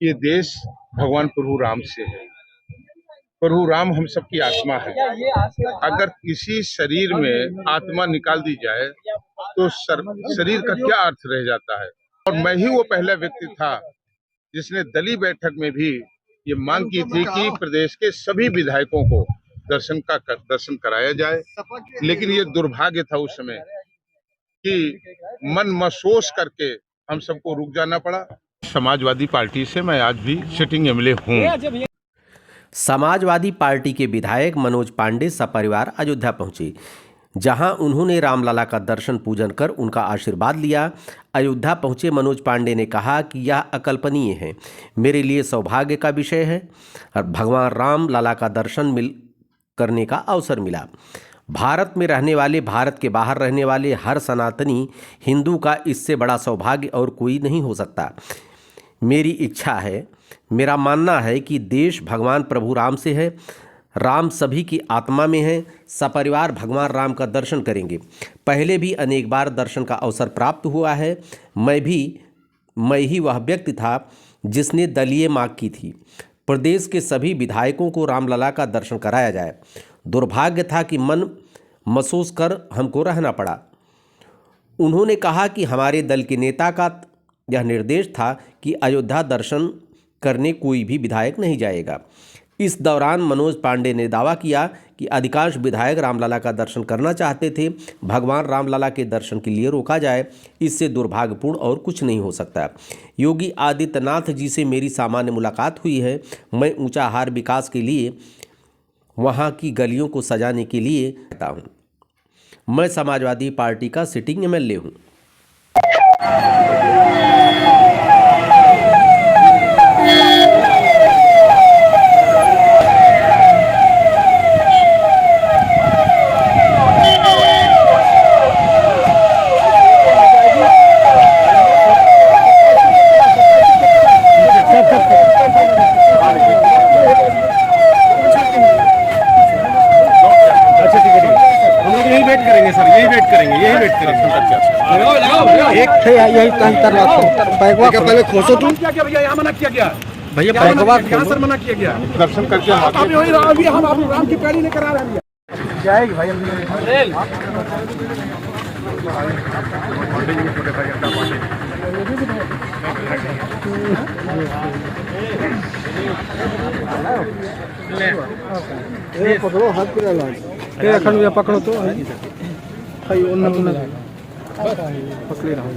ये देश भगवान प्रभु राम से है। प्रभु राम हम सबकी आत्मा है। अगर किसी शरीर में आत्मा निकाल दी जाए तो शरीर का क्या अर्थ रह जाता है। और मैं ही वो पहला व्यक्ति था जिसने दलीय बैठक में भी ये मांग की थी कि प्रदेश के सभी विधायकों को दर्शन कराया जाए। लेकिन ये दुर्भाग्य था उस समय कि मन महसूस करके हम सबको रुक जाना पड़ा। समाजवादी पार्टी से मैं आज भी सिटिंग एमएलए हूँ। समाजवादी पार्टी के विधायक मनोज पांडे सपरिवार अयोध्या पहुंचे, जहां उन्होंने रामलला का दर्शन पूजन कर उनका आशीर्वाद लिया। अयोध्या पहुंचे मनोज पांडे ने कहा कि यह अकल्पनीय है, मेरे लिए सौभाग्य का विषय है और भगवान राम लला का दर्शन करने का अवसर मिला। भारत में रहने वाले, भारत के बाहर रहने वाले हर सनातनी हिंदू का इससे बड़ा सौभाग्य और कोई नहीं हो सकता। मेरी इच्छा है, मेरा मानना है कि देश भगवान प्रभु राम से है, राम सभी की आत्मा में है। सपरिवार भगवान राम का दर्शन करेंगे। पहले भी अनेक बार दर्शन का अवसर प्राप्त हुआ है। मैं ही वह व्यक्ति था जिसने दलीय मांग की थी प्रदेश के सभी विधायकों को रामलला का दर्शन कराया जाए। दुर्भाग्य था कि मन महसूस कर हमको रहना पड़ा। उन्होंने कहा कि हमारे दल के नेता का यह निर्देश था कि अयोध्या दर्शन करने कोई भी विधायक नहीं जाएगा। इस दौरान मनोज पांडे ने दावा किया कि अधिकांश विधायक रामलला का दर्शन करना चाहते थे। भगवान रामलला के दर्शन के लिए रोका जाए, इससे दुर्भाग्यपूर्ण और कुछ नहीं हो सकता। योगी आदित्यनाथ जी से मेरी सामान्य मुलाकात हुई है। मैं ऊंचाहार विकास के लिए, वहां की गलियों को सजाने के लिए कहता हूं। मैं समाजवादी पार्टी का सिटिंग एमएलए हूं। यही पहले खोसो तुम क्या भैया, यहाँ मना किया गया भैया, यहाँ सर मना किया गया। दर्शन करके अभी हम राम की पैड़ी लेकर आ रहे हैं। जाएगी भाई पकड़ो हाथ पकड़ो तो पकड़े रहो।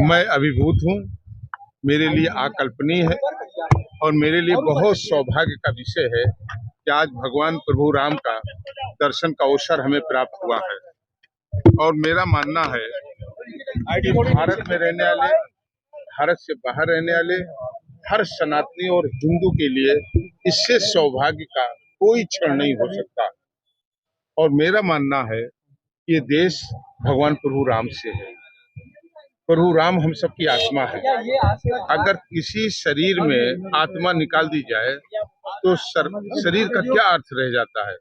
मैं अभिभूत हूँ। मेरे लिए अकल्पनीय है और मेरे लिए बहुत सौभाग्य का विषय है कि आज भगवान प्रभु राम का दर्शन का अवसर हमें प्राप्त हुआ है। और मेरा मानना है कि भारत में रहने वाले, भारत से बाहर रहने वाले हर सनातनी और हिंदू के लिए इससे सौभाग्य का कोई क्षण नहीं हो सकता। और मेरा मानना है कि ये देश भगवान प्रभु राम से है। प्रभु राम हम सबकी आत्मा है। अगर किसी शरीर में आत्मा निकाल दी जाए तो शरीर का क्या अर्थ रह जाता है।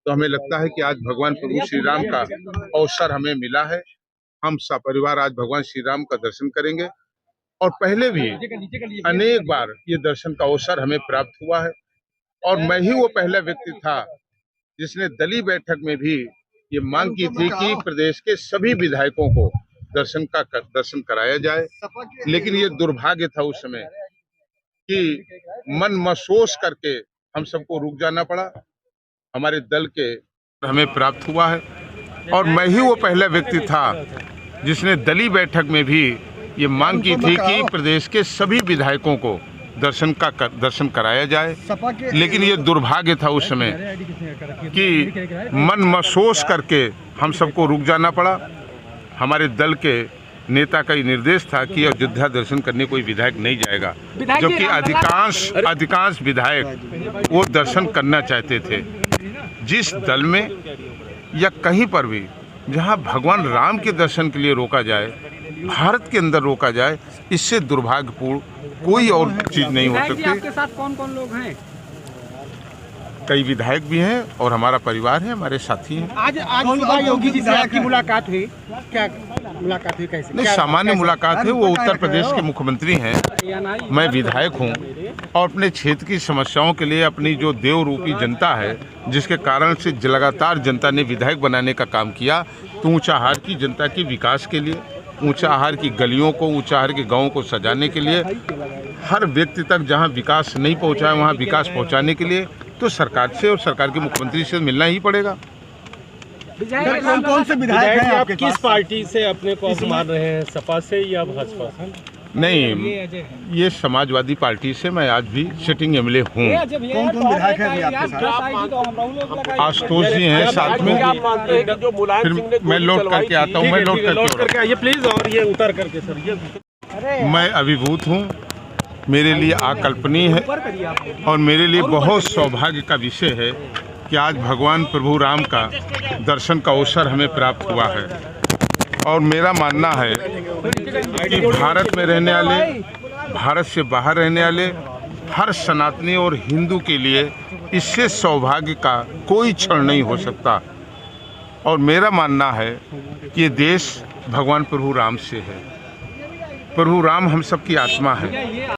तो हमें लगता है कि आज भगवान प्रभु श्री राम का अवसर हमें मिला है। हम सपरिवार आज भगवान श्री राम का दर्शन करेंगे। और पहले भी अनेक बार ये दर्शन का अवसर हमें प्राप्त हुआ है। और मैं ही वो पहला व्यक्ति था जिसने दलीय बैठक में भी ये मांग की थी कि प्रदेश के सभी विधायकों को दर्शन कराया जाए। लेकिन ये दुर्भाग्य था उस समय कि मन महसूस करके हम सबको रुक जाना पड़ा। हमारे दल के हमें प्राप्त हुआ है। और मैं ही वो पहला व्यक्ति था जिसने दलीय बैठक में भी ये मांग की थी कि प्रदेश के सभी विधायकों को दर्शन कराया जाए। लेकिन ये दुर्भाग्य था उस समय कि मन महसूस करके हम सबको रुक जाना पड़ा। हमारे दल के नेता का ये निर्देश था कि अयोध्या दर्शन करने कोई विधायक नहीं जाएगा, जबकि अधिकांश विधायक वो दर्शन करना चाहते थे। जिस दल में या कहीं पर भी जहां भगवान राम के दर्शन के लिए रोका जाए, भारत के अंदर रोका जाए, इससे दुर्भाग्यपूर्ण कोई और चीज नहीं हो सकती। आपके साथ कौन कौन लोग हैं? कई विधायक भी हैं और हमारा परिवार है, हमारे साथी हैं। आज सुबह योगी जी से आपकी मुलाकात हुई, क्या मुलाकात हुई, कैसे? नहीं, सामान्य मुलाकात है। वो उत्तर प्रदेश के मुख्यमंत्री हैं, मैं विधायक हूं और अपने क्षेत्र की समस्याओं के लिए अपनी जो देव रूपी जनता है, जिसके कारण से लगातार जनता ने विधायक बनाने का काम किया, तो ऊंचाहार की जनता के विकास के लिए, ऊंचाहार की गलियों को, ऊंचाहार के गाँवों को सजाने के लिए, हर व्यक्ति तक जहाँ विकास नहीं पहुँचा है वहाँ विकास पहुँचाने के लिए तो सरकार से और सरकार के मुख्यमंत्री से मिलना ही पड़ेगा। कौन कौन से विधायक हैं आप किस पार्टी से अपने को मान रहे हैं, सपा से या भाजपा से? नहीं, ये समाजवादी पार्टी से मैं आज भी सिटिंग एमएलए हूँ। कौन कौन विधायक हैं आपके साथ? आशुतोष जी हैं साथ में। फिर मैं लौट करके आता हूँ, मैं लौट करके आइए प्लीज, और ये उतर करके सर, ये मैं अभिभूत हूँ। मेरे लिए अकल्पनीय है और मेरे लिए बहुत सौभाग्य का विषय है कि आज भगवान प्रभु राम का दर्शन का अवसर हमें प्राप्त हुआ है। और मेरा मानना है कि भारत में रहने वाले, भारत से बाहर रहने वाले हर सनातनी और हिंदू के लिए इससे सौभाग्य का कोई क्षण नहीं हो सकता। और मेरा मानना है कि ये देश भगवान प्रभु राम से है। प्रभु राम हम सबकी आत्मा है।